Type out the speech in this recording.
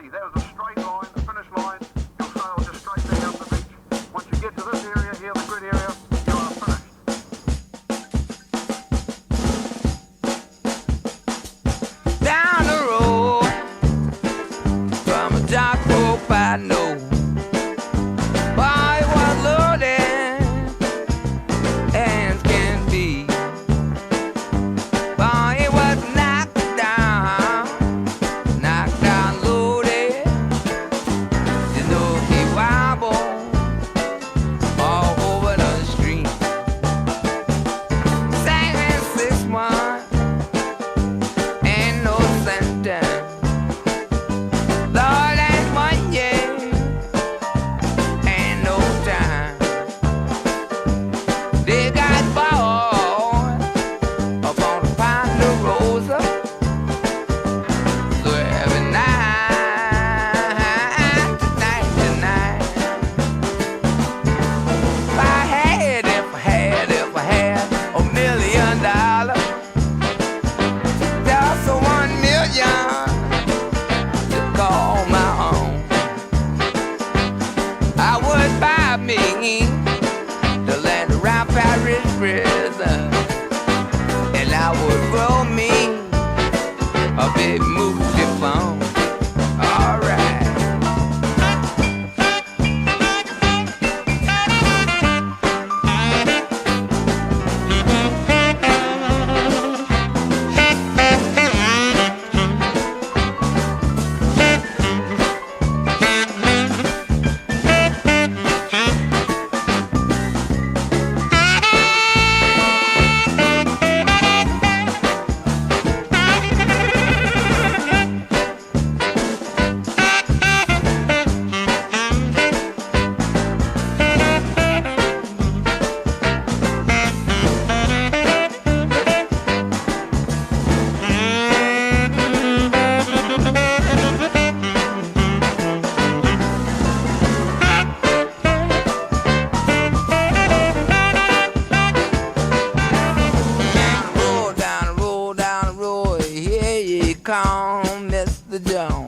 see. There's a straight line, a finish line. You'll sail just straight down the beach. Once you get to this area here, the grid area, you are finished. Down the road from a dark hope I know. Boy, it was loaded as can be. Boy, it was knocked down, loaded. You know he wobbled all over the street. Sang 6 months. Ain't no sentence. Lord, ain't 1 year. Ain't no time. They got bored up on the Ponderosa. So every night, tonight. If I had $1 million. Just 1 million to call my own. I would buy me the land around Paris prison, and I would roll me a big moosey phone. All right. Roll down the road, here you come, Mr. Jones.